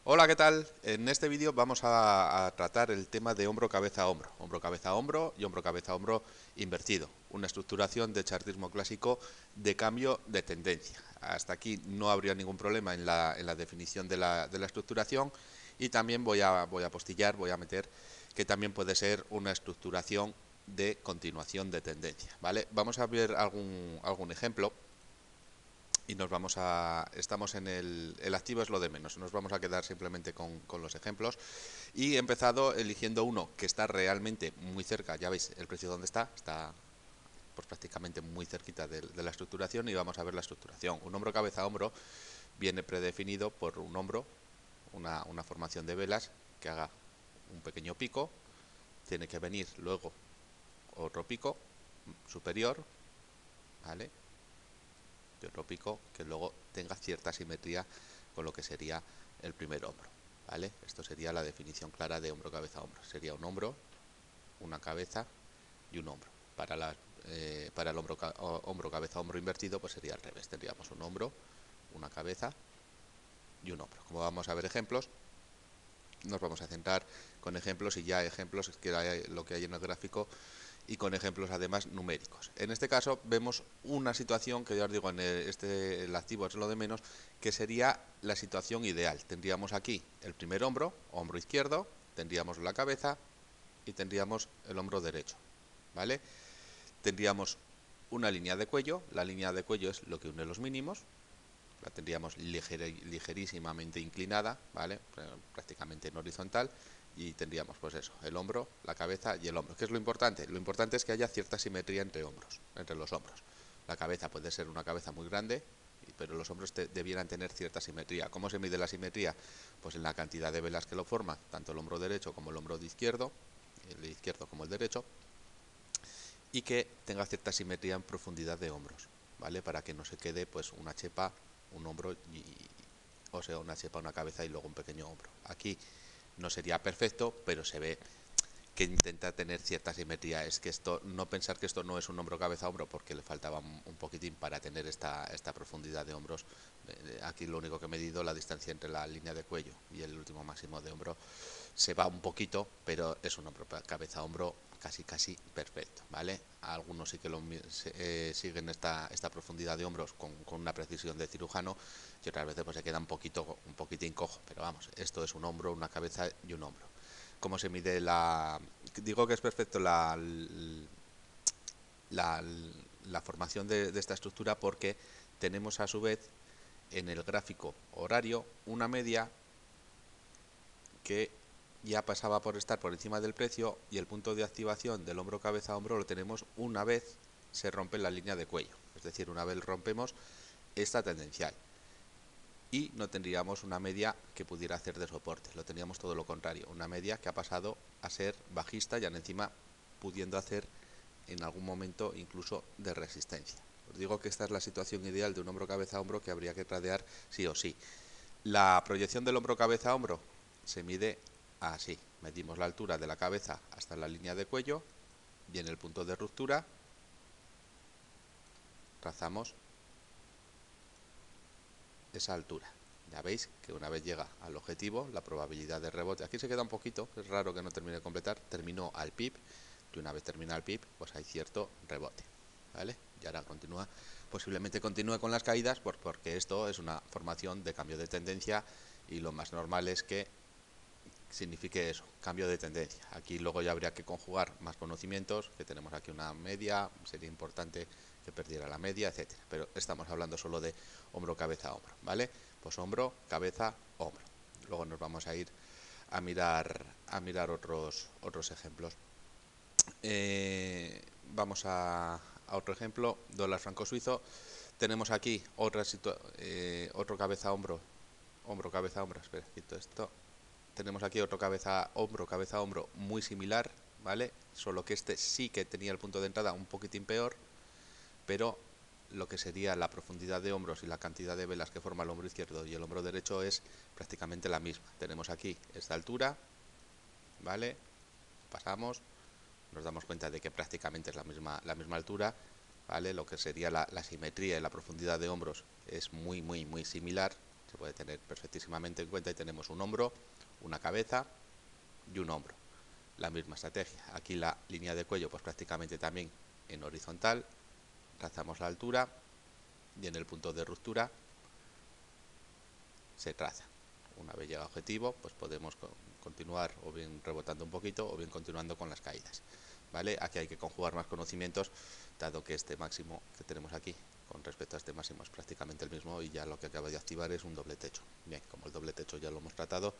Hola, ¿qué tal? En este vídeo vamos a tratar el tema de hombro, cabeza, hombro y hombro, cabeza, hombro invertido. Una estructuración de chartismo clásico de cambio de tendencia. Hasta aquí no habría ningún problema en la definición de la estructuración y también voy a postillar, voy a meter que también puede ser una estructuración de continuación de tendencia, ¿vale? Vamos a ver algún ejemplo y estamos en el activo es lo de menos, nos vamos a quedar simplemente con los ejemplos y he empezado eligiendo uno que está realmente muy cerca, ya veis el precio donde está pues prácticamente muy cerquita de la estructuración y vamos a ver la estructuración. Un hombro cabeza hombro viene predefinido por un hombro, una formación de velas que haga un pequeño pico, tiene que venir luego otro pico superior, ¿vale? Y otro pico que luego tenga cierta simetría con lo que sería el primer hombro, ¿vale? Esto sería la definición clara de hombro, cabeza, hombro. Sería un hombro, una cabeza y un hombro. Para el hombro, cabeza, hombro invertido, pues sería al revés. Tendríamos un hombro, una cabeza y un hombro. Como vamos a ver ejemplos, nos vamos a centrar con ejemplos y ya ejemplos, que es lo que hay en el gráfico, y con ejemplos además numéricos. En este caso vemos una situación que ya os digo, el activo es lo de menos, que sería la situación ideal. Tendríamos aquí el primer hombro, hombro izquierdo, tendríamos la cabeza y tendríamos el hombro derecho, ¿vale? Tendríamos una línea de cuello, la línea de cuello es lo que une los mínimos, la tendríamos ligerísimamente inclinada, ¿vale? Prácticamente en horizontal, y tendríamos pues eso, el hombro, la cabeza y el hombro. ¿Qué es lo importante? Lo importante es que haya cierta simetría entre los hombros. La cabeza puede ser una cabeza muy grande, pero los hombros debieran tener cierta simetría. ¿Cómo se mide la simetría? Pues en la cantidad de velas que lo forman, tanto el hombro derecho como el hombro izquierdo, el izquierdo como el derecho, y que tenga cierta simetría en profundidad de hombros, ¿vale? Para que no se quede pues una chepa, un hombro o sea, una chepa, una cabeza y luego un pequeño hombro. Aquí no sería perfecto, pero se ve que intenta tener cierta simetría. Es que esto, no pensar que esto no es un hombro, cabeza, hombro, porque le faltaba un poquitín para tener esta profundidad de hombros. Aquí lo único que he medido, la distancia entre la línea de cuello y el último máximo de hombro, se va un poquito, pero es un hombro, cabeza, hombro casi perfecto, ¿vale? Algunos sí que siguen esta profundidad de hombros con una precisión de cirujano y otras veces pues se queda un poquitín cojo, pero vamos, esto es un hombro, una cabeza y un hombro. ¿Cómo se mide la...? Digo que es perfecto la, la formación de esta estructura porque tenemos a su vez en el gráfico horario una media que ya pasaba por estar por encima del precio y el punto de activación del hombro cabeza a hombro lo tenemos una vez se rompe la línea de cuello, es decir, una vez rompemos esta tendencial y no tendríamos una media que pudiera hacer de soporte, lo teníamos todo lo contrario, una media que ha pasado a ser bajista y encima pudiendo hacer en algún momento incluso de resistencia. Os digo que esta es la situación ideal de un hombro cabeza a hombro que habría que tradear sí o sí. La proyección del hombro cabeza a hombro se mide así. Medimos la altura de la cabeza hasta la línea de cuello y en el punto de ruptura trazamos esa altura. Ya veis que una vez llega al objetivo, la probabilidad de rebote, aquí se queda un poquito, es raro que no termine de completar, terminó al PIB, y una vez termina el PIB, pues hay cierto rebote, ¿vale? Y ahora posiblemente continúe con las caídas, porque esto es una formación de cambio de tendencia y lo más normal es que signifique eso, cambio de tendencia. Aquí luego ya habría que conjugar más conocimientos, que tenemos aquí una media, sería importante que perdiera la media, etcétera. Pero estamos hablando solo de hombro, cabeza, hombro, ¿vale? Pues hombro, cabeza, hombro. Luego nos vamos a ir a mirar otros ejemplos. Vamos a otro ejemplo, dólar franco suizo. Tenemos aquí otro cabeza, hombro, hombro, cabeza, hombro. Espera, quito esto. Tenemos aquí otro cabeza, hombro muy similar, ¿vale? Solo que este sí que tenía el punto de entrada un poquitín peor, pero lo que sería la profundidad de hombros y la cantidad de velas que forma el hombro izquierdo y el hombro derecho es prácticamente la misma. Tenemos aquí esta altura, ¿vale? Pasamos, nos damos cuenta de que prácticamente es la misma altura, ¿vale? Lo que sería la simetría y la profundidad de hombros es muy similar, se puede tener perfectísimamente en cuenta y tenemos un hombro, una cabeza y un hombro. La misma estrategia. Aquí la línea de cuello pues prácticamente también en horizontal, trazamos la altura y en el punto de ruptura se traza. Una vez llega a objetivo, pues podemos continuar o bien rebotando un poquito o bien continuando con las caídas. ¿Vale? Aquí hay que conjugar más conocimientos, dado que este máximo que tenemos aquí con respecto a este máximo es prácticamente el mismo y ya lo que acaba de activar es un doble techo. Bien, como el doble techo ya lo hemos tratado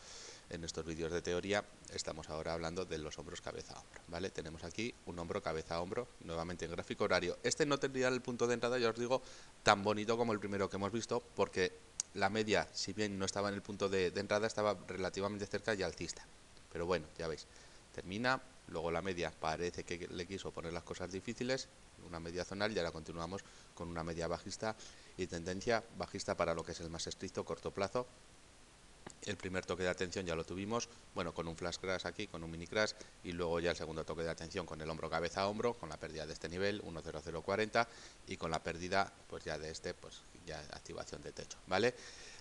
en estos vídeos de teoría, estamos ahora hablando de los hombros cabeza-hombro. ¿Vale? Tenemos aquí un hombro cabeza-hombro, nuevamente en gráfico horario. Este no tendría el punto de entrada, ya os digo, tan bonito como el primero que hemos visto, porque la media, si bien no estaba en el punto de entrada, estaba relativamente cerca y alcista. Pero bueno, ya veis, termina, luego la media parece que le quiso poner las cosas difíciles, una media zonal y ahora continuamos con una media bajista y tendencia bajista para lo que es el más estricto corto plazo. El primer toque de atención ya lo tuvimos, bueno, con un flash crash aquí, con un mini crash, y luego ya el segundo toque de atención con el hombro cabeza a hombro, con la pérdida de este nivel, 1.0040, y con la pérdida, pues ya de este, pues ya activación de techo, ¿vale?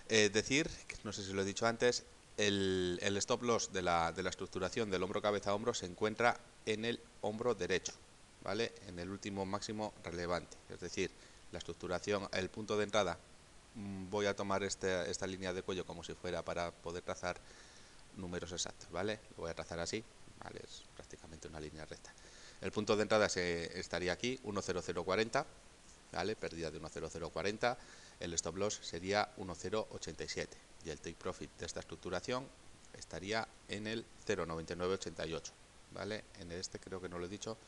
Decir, no sé si lo he dicho antes, el stop loss de la estructuración del hombro cabeza a hombro se encuentra en el hombro derecho, ¿vale? En el último máximo relevante, es decir, la estructuración, el punto de entrada. Voy a tomar esta línea de cuello como si fuera para poder trazar números exactos, ¿vale? Lo voy a trazar así, ¿vale? Es prácticamente una línea recta. El punto de entrada estaría aquí, 1.0040, ¿vale? Pérdida de 1.0040. El stop loss sería 1.087 y el take profit de esta estructuración estaría en el 0.9988, ¿vale? En este creo que no lo he dicho,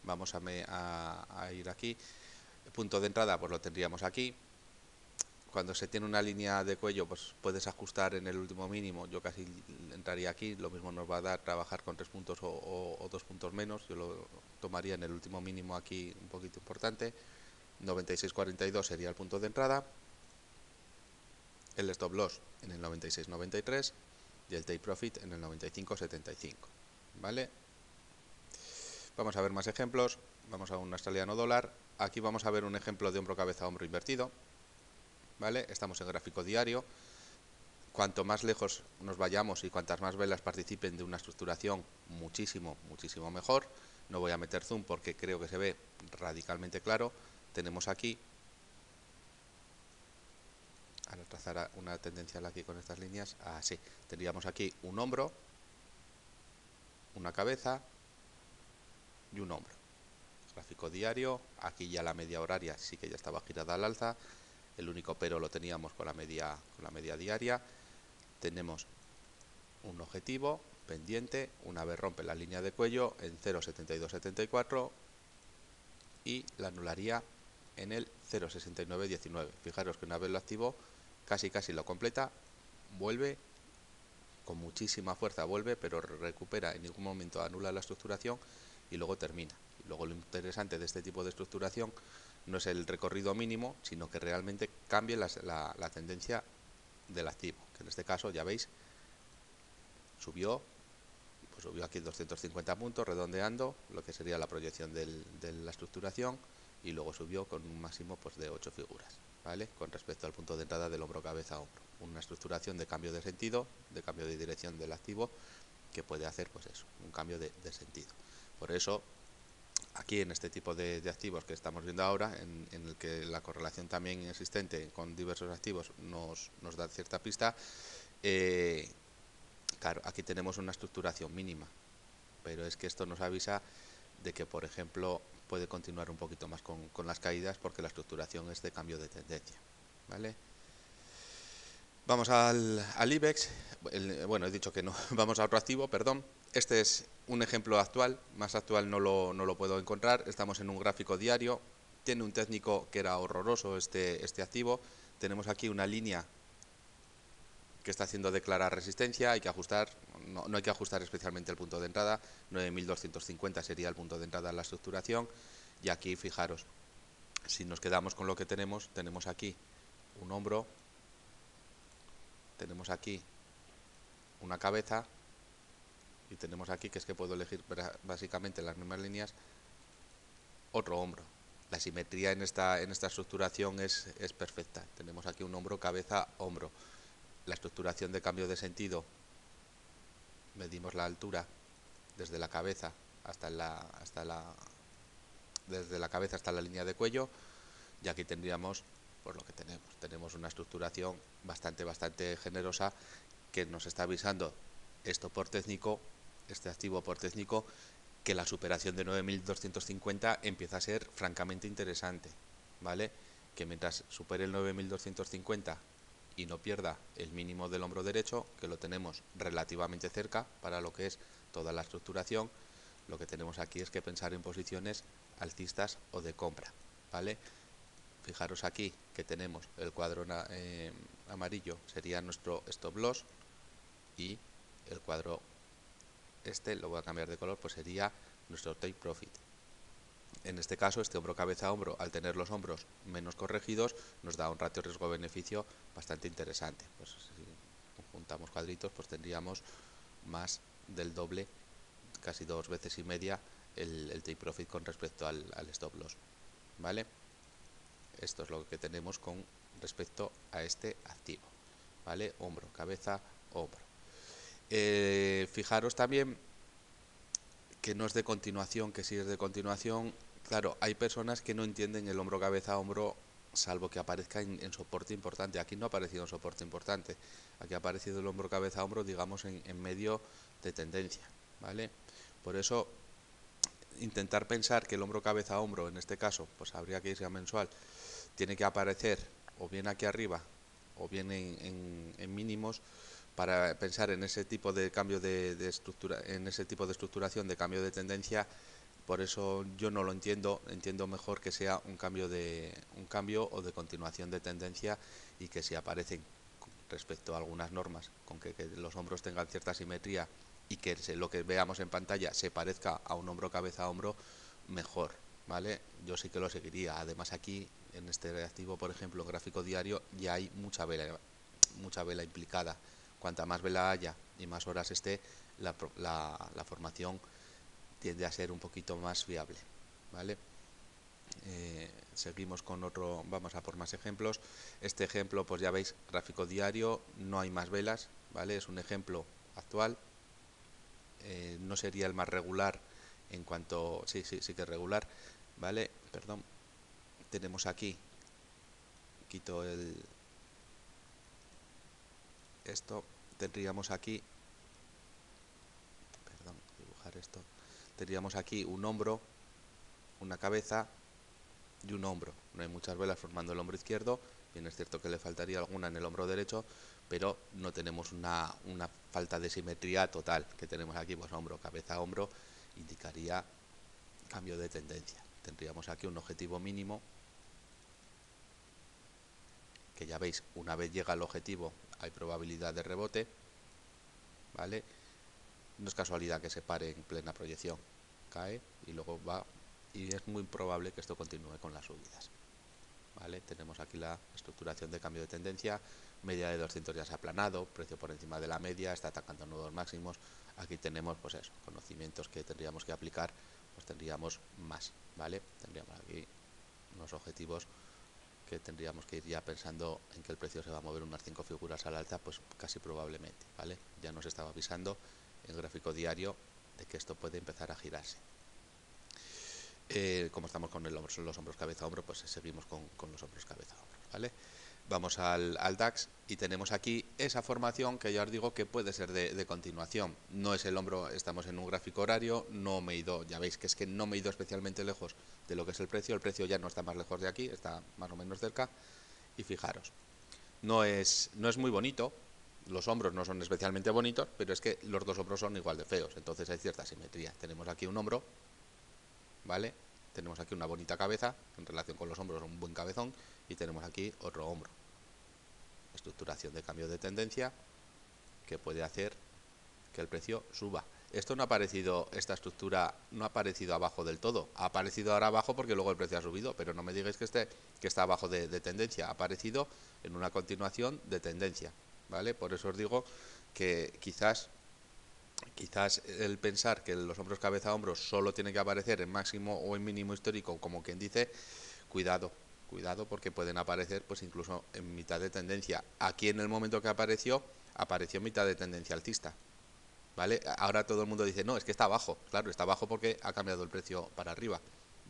vamos a ir aquí. El punto de entrada pues lo tendríamos aquí. Cuando se tiene una línea de cuello, pues puedes ajustar en el último mínimo. Yo casi entraría aquí, lo mismo nos va a dar trabajar con 3 puntos o 2 puntos menos. Yo lo tomaría en el último mínimo aquí un poquito importante. 96.42 sería el punto de entrada. El stop loss en el 96.93 y el take profit en el 95.75. ¿Vale? Vamos a ver más ejemplos. Vamos a un australiano dólar. Aquí vamos a ver un ejemplo de hombro cabeza hombro invertido. ¿Vale? Estamos en gráfico diario. Cuanto más lejos nos vayamos y cuantas más velas participen de una estructuración, muchísimo mejor. No voy a meter zoom porque creo que se ve radicalmente claro. Tenemos aquí, al trazar una tendencial aquí con estas líneas, así, tendríamos aquí un hombro, una cabeza y un hombro. Gráfico diario, aquí ya la media horaria sí que ya estaba girada al alza. El único pero lo teníamos con la media diaria. Tenemos un objetivo pendiente, una vez rompe la línea de cuello en 0.7274 y la anularía en el 0.6919. Fijaros que una vez lo activo, casi lo completa, vuelve con muchísima fuerza, vuelve, pero recupera, en ningún momento anula la estructuración y luego termina. Y luego lo interesante de este tipo de estructuración no es el recorrido mínimo, sino que realmente cambie la tendencia del activo, que en este caso ya veis subió, pues subió aquí 250 puntos redondeando lo que sería la proyección de la estructuración y luego subió con un máximo pues de 8 figuras, ¿vale? Con respecto al punto de entrada del hombro cabeza a hombro, una estructuración de cambio de sentido, de cambio de dirección del activo que puede hacer pues eso, un cambio de sentido. Por eso aquí en este tipo de activos que estamos viendo ahora, en el que la correlación también existente con diversos activos nos da cierta pista, claro, aquí tenemos una estructuración mínima, pero es que esto nos avisa de que, por ejemplo, puede continuar un poquito más con las caídas porque la estructuración es de cambio de tendencia, ¿vale? Vamos al IBEX, bueno, he dicho que no, vamos a otro activo, perdón. Este es un ejemplo actual, más actual no lo puedo encontrar, estamos en un gráfico diario, tiene un técnico que era horroroso este activo, tenemos aquí una línea que está haciendo declarar resistencia, hay que ajustar, no hay que ajustar especialmente el punto de entrada, 9.250 sería el punto de entrada en la estructuración, y aquí fijaros, si nos quedamos con lo que tenemos aquí un hombro, tenemos aquí una cabeza, y tenemos aquí, que es que puedo elegir básicamente las mismas líneas, otro hombro. La simetría en esta estructuración es perfecta, tenemos aquí un hombro, cabeza, hombro. la estructuración de cambio de sentido, medimos la altura desde la cabeza desde la cabeza hasta la línea de cuello, y aquí tendríamos pues lo que tenemos una estructuración bastante generosa que nos está avisando esto por técnico, este activo por técnico, que la superación de 9250 empieza a ser francamente interesante, ¿vale? Que mientras supere el 9250 y no pierda el mínimo del hombro derecho, que lo tenemos relativamente cerca para lo que es toda la estructuración, lo que tenemos aquí es que pensar en posiciones alcistas o de compra, ¿vale? Fijaros aquí que tenemos el cuadro amarillo, sería nuestro stop loss, y el cuadro lo voy a cambiar de color, pues sería nuestro take profit. En este caso, este hombro cabeza a hombro, al tener los hombros menos corregidos, nos da un ratio riesgo-beneficio bastante interesante. Pues si juntamos cuadritos, pues tendríamos más del doble, casi 2,5 veces el take profit con respecto al stop loss, ¿vale? Esto es lo que tenemos con respecto a este activo, ¿vale? Hombro, cabeza, hombro. Fijaros también que no es de continuación, que si es de continuación, claro, hay personas que no entienden el hombro, cabeza, hombro, salvo que aparezca en soporte importante. Aquí no ha aparecido en soporte importante, aquí ha aparecido el hombro, cabeza, hombro, digamos, en medio de tendencia, ¿vale? Por eso, intentar pensar que el hombro, cabeza, hombro, en este caso, pues habría que irse a mensual, tiene que aparecer o bien aquí arriba o bien en mínimos, para pensar en ese tipo de cambio de estructura, en ese tipo de estructuración de cambio de tendencia. Por eso yo no lo entiendo mejor que sea un cambio o de continuación de tendencia, y que si aparecen respecto a algunas normas con que los hombros tengan cierta simetría y que lo que veamos en pantalla se parezca a un hombro cabeza a hombro, mejor, ¿vale? Yo sí que lo seguiría. Además, aquí en este reactivo, por ejemplo, gráfico diario, ya hay mucha vela implicada. Cuanta más vela haya y más horas esté, la formación tiende a ser un poquito más fiable, ¿vale? Seguimos con otro, vamos a por más ejemplos. Este ejemplo, pues ya veis, gráfico diario, no hay más velas, ¿vale? Es un ejemplo actual. No sería el más regular en cuanto, sí que es regular, ¿vale? Perdón, tenemos aquí, quito esto, tendríamos aquí, perdón, dibujar esto, tendríamos aquí un hombro, una cabeza y un hombro. No hay muchas velas formando el hombro izquierdo, bien es cierto que le faltaría alguna en el hombro derecho, pero no tenemos una falta de simetría total que tenemos aquí. Pues hombro, cabeza, hombro, indicaría cambio de tendencia. Tendríamos aquí un objetivo mínimo, que ya veis, una vez llega al objetivo hay probabilidad de rebote, ¿vale? No es casualidad que se pare en plena proyección, cae y luego va, y es muy probable que esto continúe con las subidas, ¿vale? Tenemos aquí la estructuración de cambio de tendencia, media de 200 ya se ha aplanado, precio por encima de la media, está atacando nuevos máximos. Aquí tenemos, pues eso, conocimientos que tendríamos que aplicar, pues tendríamos más, ¿vale? Tendríamos aquí unos objetivos que tendríamos que ir ya pensando en que el precio se va a mover unas 5 figuras al alta, pues casi probablemente, ¿vale? Ya nos estaba avisando el gráfico diario de que esto puede empezar a girarse. Como estamos con los hombros cabeza a hombro, pues seguimos con los hombros cabeza a hombro, ¿vale? Vamos al DAX y tenemos aquí esa formación que ya os digo que puede ser de continuación. No es el hombro, estamos en un gráfico horario, no me he ido, ya veis que es que no me he ido especialmente lejos de lo que es el precio ya no está más lejos de aquí, está más o menos cerca, y fijaros, no es muy bonito, los hombros no son especialmente bonitos, pero es que los dos hombros son igual de feos, entonces hay cierta simetría. Tenemos aquí un hombro, ¿vale? Tenemos aquí una bonita cabeza, en relación con los hombros un buen cabezón, y tenemos aquí otro hombro. Estructuración de cambio de tendencia que puede hacer que el precio suba. Esto no ha aparecido, esta estructura no ha aparecido abajo del todo, ha aparecido ahora abajo porque luego el precio ha subido, pero no me digáis que está abajo de tendencia, ha aparecido en una continuación de tendencia, ¿vale? Por eso os digo que quizás el pensar que los hombros cabeza a hombros solo tienen que aparecer en máximo o en mínimo histórico, como quien dice, cuidado, cuidado porque pueden aparecer pues incluso en mitad de tendencia. Aquí en el momento que apareció en mitad de tendencia alcista, ¿vale? Ahora todo el mundo dice, no, es que está abajo. Claro, está abajo porque ha cambiado el precio para arriba,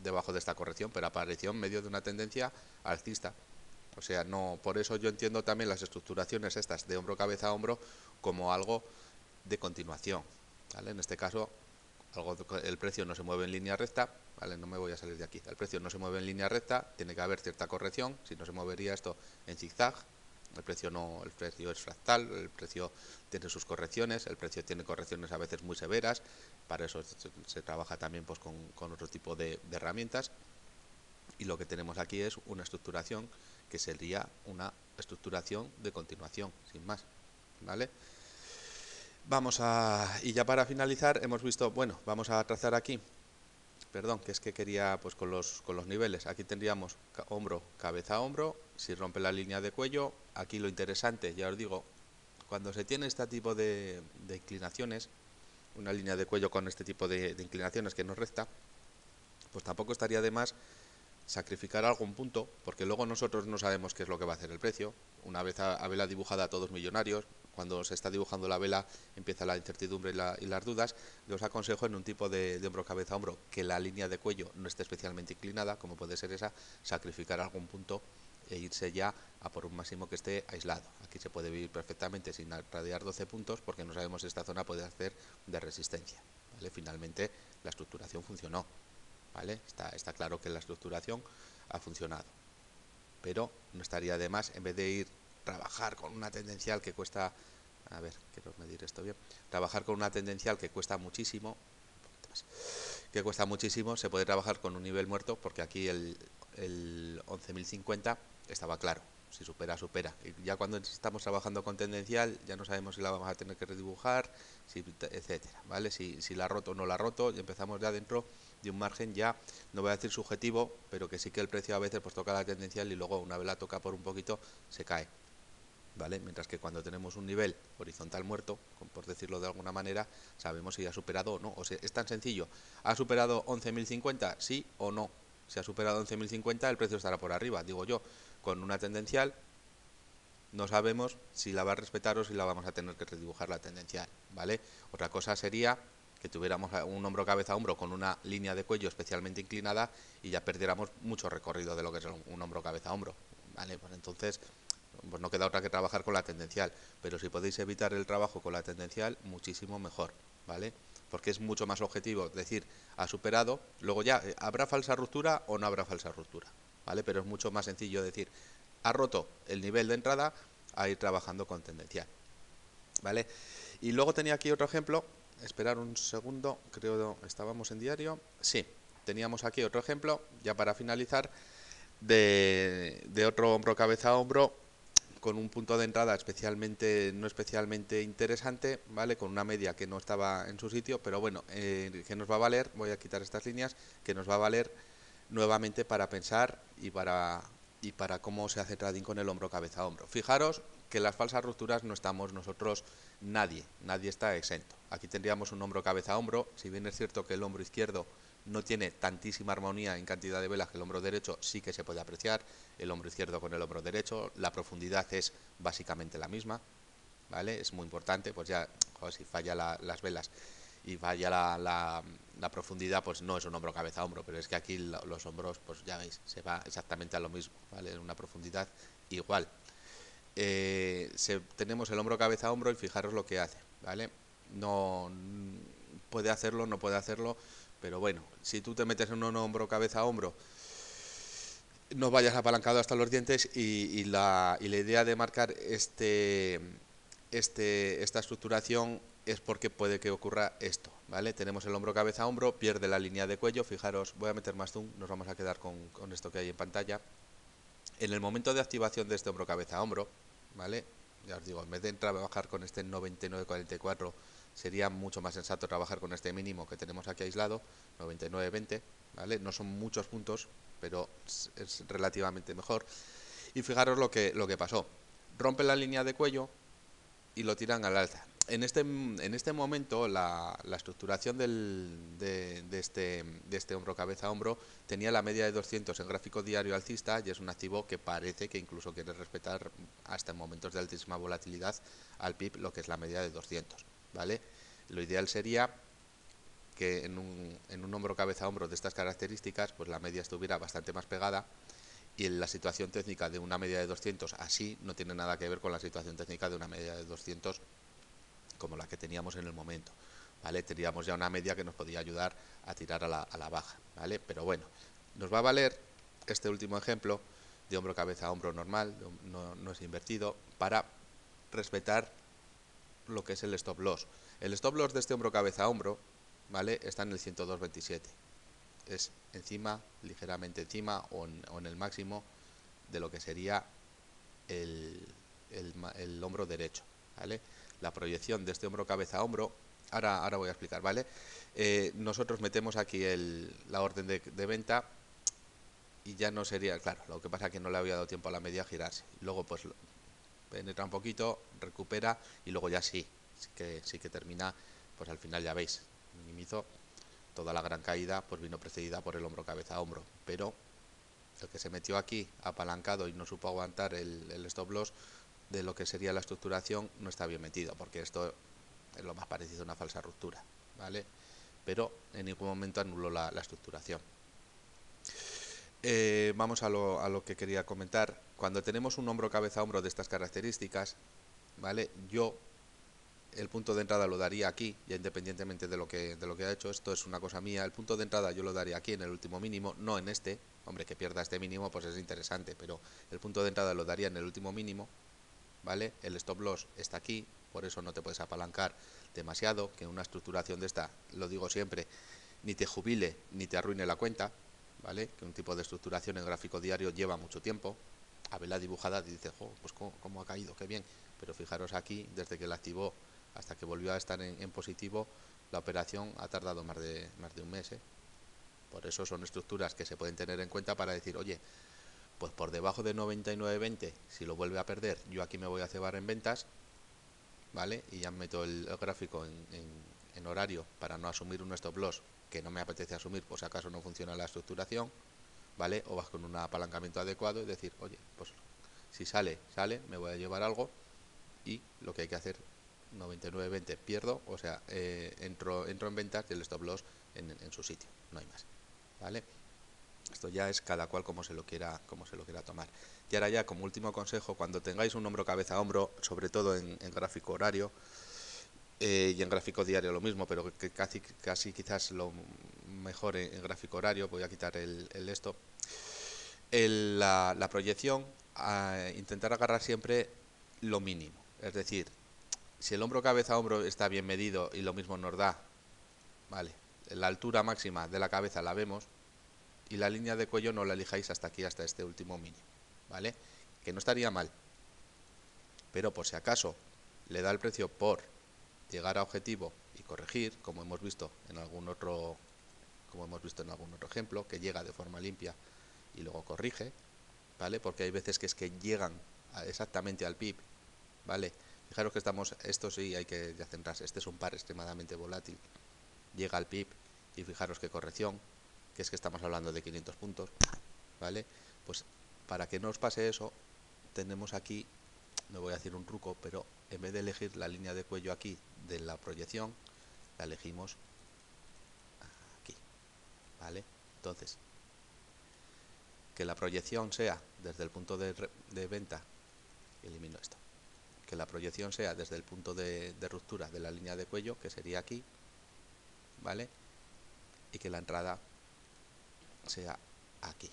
debajo de esta corrección, pero apareció en medio de una tendencia alcista. O sea, no, por eso yo entiendo también las estructuraciones estas de hombro, cabeza, hombro como algo de continuación, ¿vale? En este caso, el precio no se mueve en línea recta, ¿vale? No me voy a salir de aquí. El precio no se mueve en línea recta, tiene que haber cierta corrección, si no se movería esto en zigzag. El precio no, el precio es fractal, el precio tiene sus correcciones, el precio tiene correcciones a veces muy severas, para eso se trabaja también pues con otro tipo de herramientas. Y lo que tenemos aquí es una estructuración que sería una estructuración de continuación, sin más, ¿vale? Y ya para finalizar hemos visto, bueno, vamos a trazar aquí, perdón, que es que quería pues con los niveles, aquí tendríamos hombro, cabeza, hombro, si rompe la línea de cuello, aquí lo interesante, ya os digo, cuando se tiene este tipo de inclinaciones, una línea de cuello con este tipo de inclinaciones que no es recta, pues tampoco estaría de más sacrificar algún punto, porque luego nosotros no sabemos qué es lo que va a hacer el precio. Una vez a vela dibujada todos millonarios, cuando se está dibujando la vela empieza la incertidumbre y las dudas. Yo os aconsejo en un tipo de hombro cabeza hombro que la línea de cuello no esté especialmente inclinada, como puede ser esa, sacrificar algún punto e irse ya a por un máximo que esté aislado. Aquí se puede vivir perfectamente sin radiar 12 puntos porque no sabemos si esta zona puede hacer de resistencia, ¿vale? Finalmente la estructuración funcionó, ¿vale? Está claro que la estructuración ha funcionado, pero no estaría de más, en vez de trabajar con una tendencial que cuesta, a ver, quiero medir esto bien, trabajar con una tendencial que cuesta muchísimo, se puede trabajar con un nivel muerto, porque aquí el 11.050 estaba claro. Si supera, supera. Y ya cuando estamos trabajando con tendencial, ya no sabemos si la vamos a tener que redibujar, etcétera, ¿vale? Si la ha roto o no la ha roto, y empezamos ya dentro de un margen ya, no voy a decir subjetivo, pero que sí que el precio a veces pues toca la tendencial y luego una vez la toca por un poquito, se cae, ¿vale? Mientras que cuando tenemos un nivel horizontal muerto, por decirlo de alguna manera, sabemos si ha superado o no. O sea, es tan sencillo. ¿Ha superado 11.050? Sí o no. Si ha superado 11.050, el precio estará por arriba, digo yo. Con una tendencial no sabemos si la va a respetar o si la vamos a tener que redibujar la tendencial, ¿vale? Otra cosa sería que tuviéramos un hombro cabeza a hombro con una línea de cuello especialmente inclinada y ya perdiéramos mucho recorrido de lo que es un hombro cabeza a hombro, ¿vale? Pues entonces pues no queda otra que trabajar con la tendencial, pero si podéis evitar el trabajo con la tendencial, muchísimo mejor, ¿vale? Porque es mucho más objetivo decir, ha superado, luego ya, ¿habrá falsa ruptura o no habrá falsa ruptura? ¿Vale? Pero es mucho más sencillo decir, ha roto el nivel de entrada, a ir trabajando con tendencial, ¿vale? Y luego tenía aquí otro ejemplo, esperar un segundo, creo que estábamos en diario, sí, teníamos aquí otro ejemplo, ya para finalizar, de otro hombro cabeza a hombro, con un punto de entrada no especialmente interesante, ¿vale? Con una media que no estaba en su sitio, pero bueno, que nos va a valer, voy a quitar estas líneas, que nos va a valer nuevamente para pensar y para cómo se hace trading con el hombro cabeza a hombro. Fijaros que las falsas rupturas no estamos nosotros, nadie está exento. Aquí tendríamos un hombro cabeza a hombro, si bien es cierto que el hombro izquierdo no tiene tantísima armonía en cantidad de velas que el hombro derecho, sí que se puede apreciar el hombro izquierdo con el hombro derecho, la profundidad es básicamente la misma, ¿vale? Es muy importante, pues ya, joder, si falla las velas y falla la profundidad, pues no es un hombro cabeza a hombro, pero es que aquí los hombros, pues ya veis, se va exactamente a lo mismo, ¿vale? Una profundidad igual. Tenemos el hombro cabeza a hombro y fijaros lo que hace, ¿vale? No puede hacerlo, no puede hacerlo, pero bueno, si tú te metes en un hombro cabeza a hombro, no vayas apalancado hasta los dientes y la idea de marcar esta estructuración es porque puede que ocurra esto, ¿vale? Tenemos el hombro cabeza a hombro, pierde la línea de cuello, fijaros, voy a meter más zoom, nos vamos a quedar con esto que hay en pantalla. En el momento de activación de este hombro cabeza a hombro, ¿vale? Ya os digo, en vez de trabajar con este 99.44, sería mucho más sensato trabajar con este mínimo que tenemos aquí aislado, 99.20, ¿vale? No son muchos puntos, pero es relativamente mejor. Y fijaros lo que pasó. Rompe la línea de cuello y lo tiran al alza. En este momento la estructuración de este hombro cabeza a hombro tenía la media de 200 en gráfico diario alcista y es un activo que parece que incluso quiere respetar hasta en momentos de altísima volatilidad al PIB lo que es la media de 200, ¿vale? Lo ideal sería que en un hombro cabeza a hombro de estas características pues la media estuviera bastante más pegada, y la situación técnica de una media de 200 así no tiene nada que ver con la situación técnica de una media de 200 como la que teníamos en el momento, ¿vale? Teníamos ya una media que nos podía ayudar a tirar a la baja, ¿vale? Pero bueno, nos va a valer este último ejemplo de hombro cabeza a hombro normal, no es invertido, para respetar lo que es el stop loss. El stop loss de este hombro cabeza a hombro, ¿vale? Está en el 102.27. Es encima, ligeramente encima o en el máximo de lo que sería el hombro derecho, ¿vale? La proyección de este hombro cabeza a hombro, ahora voy a explicar, ¿vale? Nosotros metemos aquí la orden de venta y ya no sería, claro, lo que pasa es que no le había dado tiempo a la media a girarse. Luego pues penetra un poquito, recupera y luego ya sí que termina, pues al final ya veis, minimizo toda la gran caída, pues vino precedida por el hombro cabeza a hombro, pero el que se metió aquí apalancado y no supo aguantar el stop loss de lo que sería la estructuración no está bien metido, porque esto es lo más parecido a una falsa ruptura, ¿vale? Pero en ningún momento anuló la estructuración. Vamos a lo que quería comentar. Cuando tenemos un hombro cabeza a hombro de estas características, ¿vale? Yo el punto de entrada lo daría aquí, ya independientemente de lo que ha hecho. Esto es una cosa mía. El punto de entrada yo lo daría aquí en el último mínimo, no en este. Hombre, que pierda este mínimo pues es interesante, pero el punto de entrada lo daría en el último mínimo, ¿vale? El stop loss está aquí, por eso no te puedes apalancar demasiado, que una estructuración de esta, lo digo siempre, ni te jubile ni te arruine la cuenta, ¿vale? Que un tipo de estructuración en gráfico diario lleva mucho tiempo. A verla dibujada y dices, oh, pues cómo ha caído, qué bien. Pero fijaros aquí, desde que la activó hasta que volvió a estar en positivo, la operación ha tardado más de un mes, ¿eh? Por eso son estructuras que se pueden tener en cuenta para decir, oye, pues por debajo de 99.20, si lo vuelve a perder, yo aquí me voy a cebar en ventas, ¿vale? Y ya meto el gráfico en horario para no asumir un stop loss que no me apetece asumir, por si acaso no funciona la estructuración, ¿vale? O vas con un apalancamiento adecuado y decir, oye, pues si sale, me voy a llevar algo, y lo que hay que hacer, 99.20 pierdo, o sea, entro en ventas y el stop loss en su sitio, no hay más, ¿vale? Esto ya es cada cual como se lo quiera tomar. Y ahora ya como último consejo, cuando tengáis un hombro cabeza a hombro, sobre todo en gráfico horario, y en gráfico diario lo mismo, pero que casi quizás lo mejor en gráfico horario, voy a quitar esto, la proyección, intentar agarrar siempre lo mínimo, es decir, si el hombro cabeza a hombro está bien medido y lo mismo nos da, vale, la altura máxima de la cabeza la vemos, y la línea de cuello no la elijáis hasta aquí, hasta este último mínimo, ¿vale? Que no estaría mal, pero por si acaso le da el precio por llegar a objetivo y corregir, como hemos visto en algún otro ejemplo, que llega de forma limpia y luego corrige, ¿vale? Porque hay veces que es que llegan exactamente al PIB, ¿vale? Fijaros que esto sí hay que ya centrarse, este es un par extremadamente volátil, llega al PIB y fijaros qué corrección, que es que estamos hablando de 500 puntos, ¿vale? Pues para que no os pase eso, tenemos aquí, no voy a decir un truco, pero en vez de elegir la línea de cuello aquí de la proyección, la elegimos aquí, ¿vale? Entonces, que la proyección sea desde el punto de venta, elimino esto, que la proyección sea desde el punto de ruptura de la línea de cuello, que sería aquí, ¿vale? Y que la entrada sea aquí,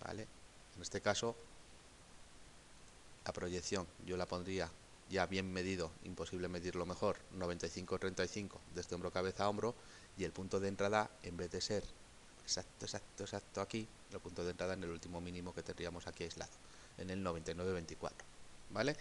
¿vale? En este caso, la proyección yo la pondría ya bien medido, imposible medirlo mejor, 95-35 de este hombro cabeza a hombro, y el punto de entrada, en vez de ser exacto aquí, el punto de entrada en el último mínimo que tendríamos aquí aislado, en el 99.24, ¿vale?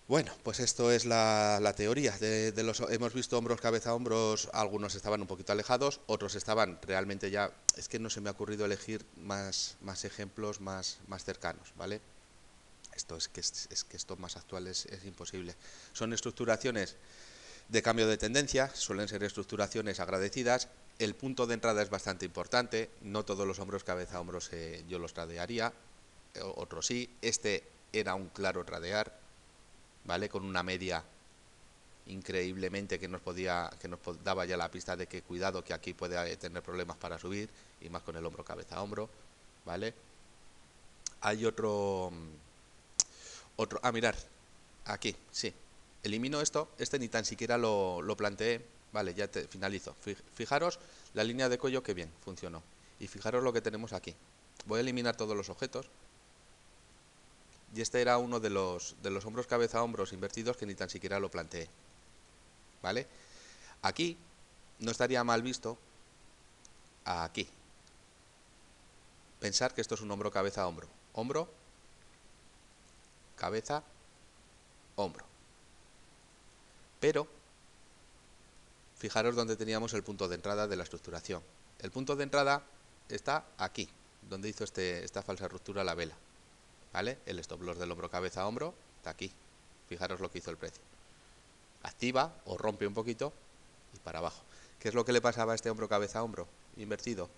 Bueno, pues esto es la teoría hemos visto hombros cabeza a hombros, algunos estaban un poquito alejados, otros estaban realmente ya, es que no se me ha ocurrido elegir más ejemplos más cercanos, ¿vale? Es que esto más actual es imposible. Son estructuraciones de cambio de tendencia, suelen ser estructuraciones agradecidas. El punto de entrada es bastante importante, no todos los hombros cabeza a hombros yo los tradearía, otros sí. Este era un claro tradear, ¿vale? Con una media increíblemente que nos daba ya la pista de que cuidado, que aquí puede tener problemas para subir, y más con el hombro cabeza a hombro, ¿vale? Hay mirar, aquí, sí. Elimino esto, ni tan siquiera lo planteé. Vale, ya finalizo. Fijaros la línea de cuello, que bien, funcionó. Y fijaros lo que tenemos aquí. Voy a eliminar todos los objetos. Y este era uno de los hombros cabeza a hombros invertidos que ni tan siquiera lo planteé. ¿Vale? Aquí no estaría mal visto, aquí, pensar que esto es un hombro cabeza a hombro. Hombro, cabeza, hombro. Pero fijaros dónde teníamos el punto de entrada de la estructuración. El punto de entrada está aquí, donde hizo esta falsa ruptura la vela. ¿Vale? El stop loss del hombro cabeza a hombro está aquí. Fijaros lo que hizo el precio. Activa o rompe un poquito y para abajo. ¿Qué es lo que le pasaba a este hombro cabeza a hombro invertido?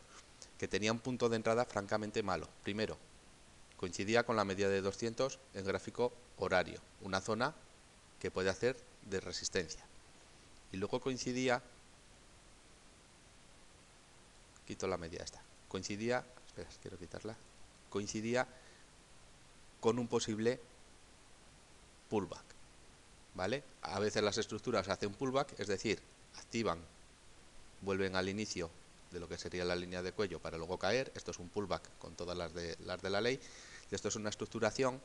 Que tenía un punto de entrada francamente malo. Primero, coincidía con la media de 200 en gráfico horario, una zona que puede hacer de resistencia. Y luego coincidía, quito la media esta, coincidía, espera, quiero quitarla, coincidía con un posible pullback, ¿vale? A veces las estructuras hacen pullback, es decir, activan, vuelven al inicio de lo que sería la línea de cuello para luego caer. Esto es un pullback con todas las de la ley. Y esto es una estructuración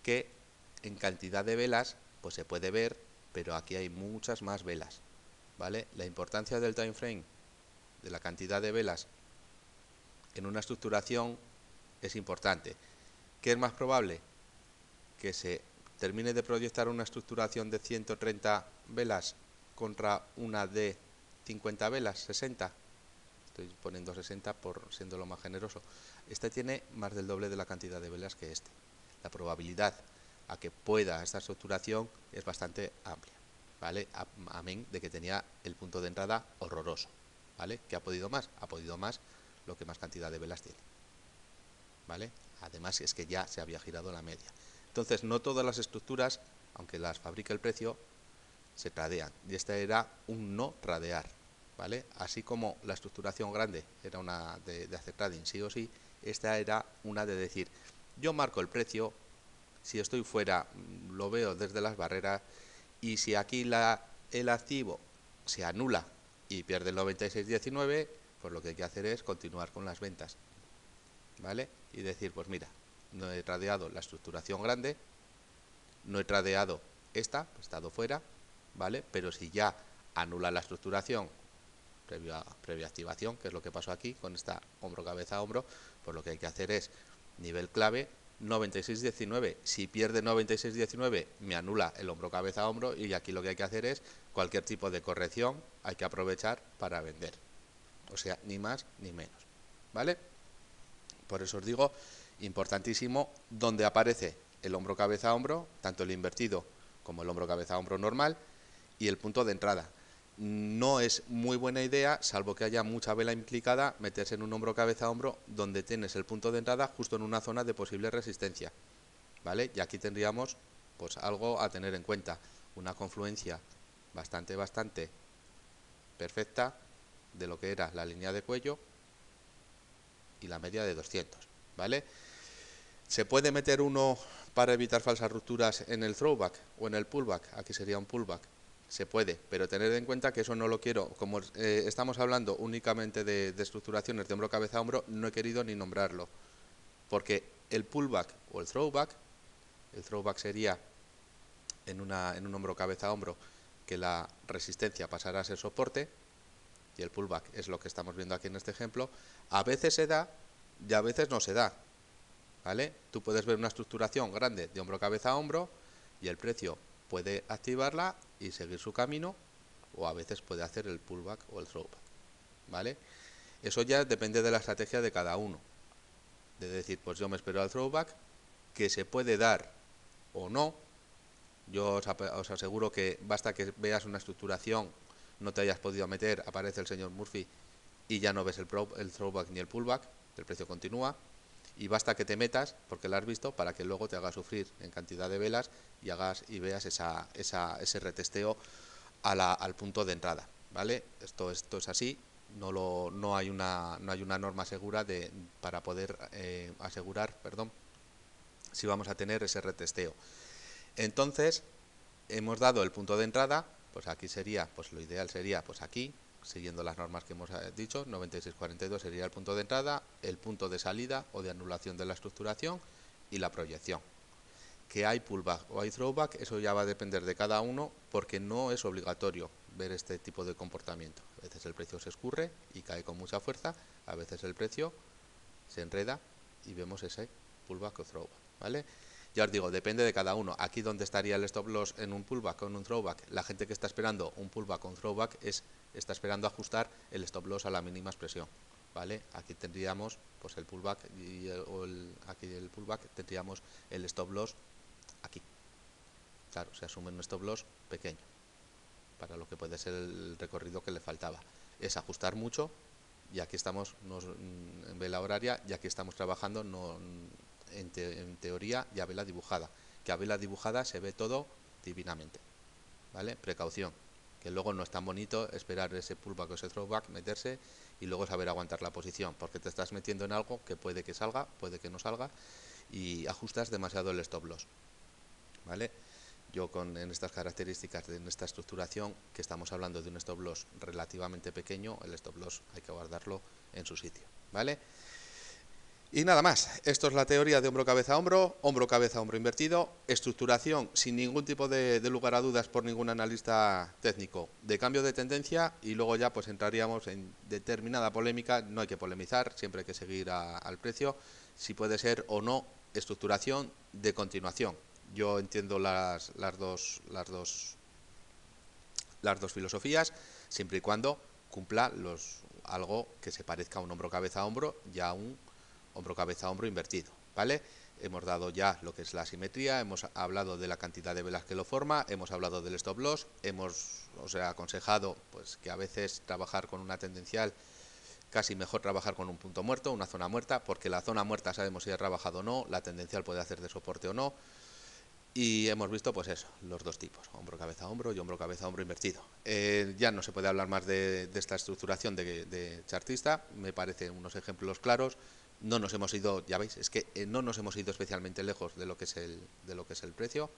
que en cantidad de velas pues se puede ver, pero aquí hay muchas más velas, ¿vale? La importancia del time frame, de la cantidad de velas en una estructuración es importante. ¿Qué es más probable? Que se termine de proyectar una estructuración de 130 velas contra una de 50 velas, 60. Estoy poniendo 60 por siendo lo más generoso. Este tiene más del doble de la cantidad de velas que este. La probabilidad a que pueda esta estructuración es bastante amplia, ¿vale? Amén de que tenía el punto de entrada horroroso, ¿vale? ¿Qué ha podido más? Ha podido más lo que más cantidad de velas tiene, ¿vale? Además es que ya se había girado la media. Entonces no todas las estructuras, aunque las fabrique el precio, se tradean. Y esta era un no tradear, ¿vale? Así como la estructuración grande era una de hacer trading sí o sí, esta era una de decir, yo marco el precio, si estoy fuera lo veo desde las barreras, y si aquí el activo se anula y pierde el 96.19, pues lo que hay que hacer es continuar con las ventas, ¿vale? Y decir, pues mira, no he tradeado la estructuración grande, no he tradeado esta, he estado fuera, ¿vale? Pero si ya anula la estructuración previa activación, que es lo que pasó aquí con esta hombro cabeza hombro, pues lo que hay que hacer es nivel clave 96.19. Si pierde 96.19 me anula el hombro cabeza hombro, y aquí lo que hay que hacer es cualquier tipo de corrección hay que aprovechar para vender. O sea, ni más ni menos, ¿vale? Por eso os digo, importantísimo donde aparece el hombro cabeza hombro, tanto el invertido como el hombro cabeza hombro normal, y el punto de entrada. No es muy buena idea, salvo que haya mucha vela implicada, meterse en un hombro cabeza hombro donde tienes el punto de entrada justo en una zona de posible resistencia, ¿vale? Y aquí tendríamos pues algo a tener en cuenta, una confluencia bastante perfecta de lo que era la línea de cuello y la media de 200, ¿vale? ¿Se puede meter uno para evitar falsas rupturas en el throwback o en el pullback? Aquí sería un pullback. Se puede, pero tened en cuenta que eso no lo quiero. Como estamos hablando únicamente de estructuraciones de hombro cabeza a hombro, no he querido ni nombrarlo. Porque el pullback o el throwback sería en un hombro cabeza a hombro que la resistencia pasará a ser soporte, y el pullback es lo que estamos viendo aquí en este ejemplo. A veces se da y a veces no se da, ¿vale? Tú puedes ver una estructuración grande de hombro cabeza a hombro y el precio puede activarla y seguir su camino, o a veces puede hacer el pullback o el throwback, ¿vale? Eso ya depende de la estrategia de cada uno, de decir, pues yo me espero al throwback que se puede dar o no. Yo os aseguro que basta que veas una estructuración, no te hayas podido meter, aparece el señor Murphy y ya no ves el throwback ni el pullback, el precio continúa. Y basta que te metas, porque lo has visto, para que luego te hagas sufrir en cantidad de velas y veas ese retesteo al punto de entrada, ¿vale? Esto es así, no hay una norma segura para poder asegurar, si vamos a tener ese retesteo. Entonces, hemos dado el punto de entrada, pues aquí sería, pues lo ideal sería, pues aquí, siguiendo las normas que hemos dicho, 96.42 sería el punto de entrada, el punto de salida o de anulación de la estructuración y la proyección. Que hay pullback o hay throwback, eso ya va a depender de cada uno, porque no es obligatorio ver este tipo de comportamiento. A veces el precio se escurre y cae con mucha fuerza, a veces el precio se enreda y vemos ese pullback o throwback, ¿vale? Ya os digo, depende de cada uno. Aquí donde estaría el stop loss en un pullback o en un throwback, la gente que está esperando un pullback o un throwback está esperando ajustar el stop loss a la mínima expresión, ¿vale? Aquí tendríamos pues el pullback aquí el pullback tendríamos el stop loss aquí. Claro, se asume un stop loss pequeño para lo que puede ser el recorrido que le faltaba. Es ajustar mucho y aquí estamos en vela horaria y aquí estamos trabajando en teoría ya vela dibujada, que a vela dibujada se ve todo divinamente, ¿vale? Precaución, que luego no es tan bonito esperar ese pullback o ese throwback, meterse y luego saber aguantar la posición, porque te estás metiendo en algo que puede que salga, puede que no salga y ajustas demasiado el stop loss, ¿vale? Yo en estas características, en esta estructuración, que estamos hablando de un stop loss relativamente pequeño, el stop loss hay que guardarlo en su sitio, ¿vale? Y nada más, esto es la teoría de hombro, cabeza, hombro invertido, estructuración sin ningún tipo de lugar a dudas por ningún analista técnico de cambio de tendencia y luego ya pues entraríamos en determinada polémica, no hay que polemizar, siempre hay que seguir al precio, si puede ser o no estructuración de continuación. Yo entiendo las dos filosofías, siempre y cuando cumpla algo que se parezca a un hombro, cabeza, hombro y a un hombro, cabeza, hombro invertido, ¿vale? Hemos dado ya lo que es la asimetría, hemos hablado de la cantidad de velas que lo forma, hemos hablado del stop loss, os he aconsejado pues que a veces trabajar con una tendencial, casi mejor trabajar con un punto muerto, una zona muerta, porque la zona muerta sabemos si ha trabajado o no, la tendencial puede hacer de soporte o no. Y hemos visto, pues eso, los dos tipos, hombro, cabeza, hombro y hombro, cabeza, hombro invertido. Ya no se puede hablar más de esta estructuración de chartista, me parecen unos ejemplos claros. No nos hemos ido, ya veis, es que no nos hemos ido especialmente lejos de lo que es el precio.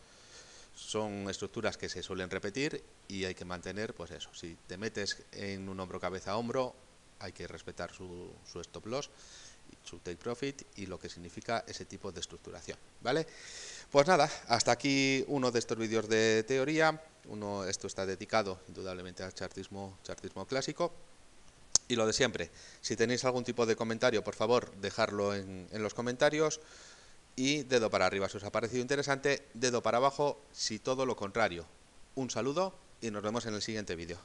Son estructuras que se suelen repetir y hay que mantener, pues eso, si te metes en un hombro, cabeza, hombro, hay que respetar su stop loss, su take profit y lo que significa ese tipo de estructuración, ¿vale? Pues nada, hasta aquí uno de estos vídeos de teoría. Esto está dedicado indudablemente al chartismo clásico. Y lo de siempre, si tenéis algún tipo de comentario, por favor, dejarlo en los comentarios. Y dedo para arriba si os ha parecido interesante, dedo para abajo si todo lo contrario. Un saludo y nos vemos en el siguiente vídeo.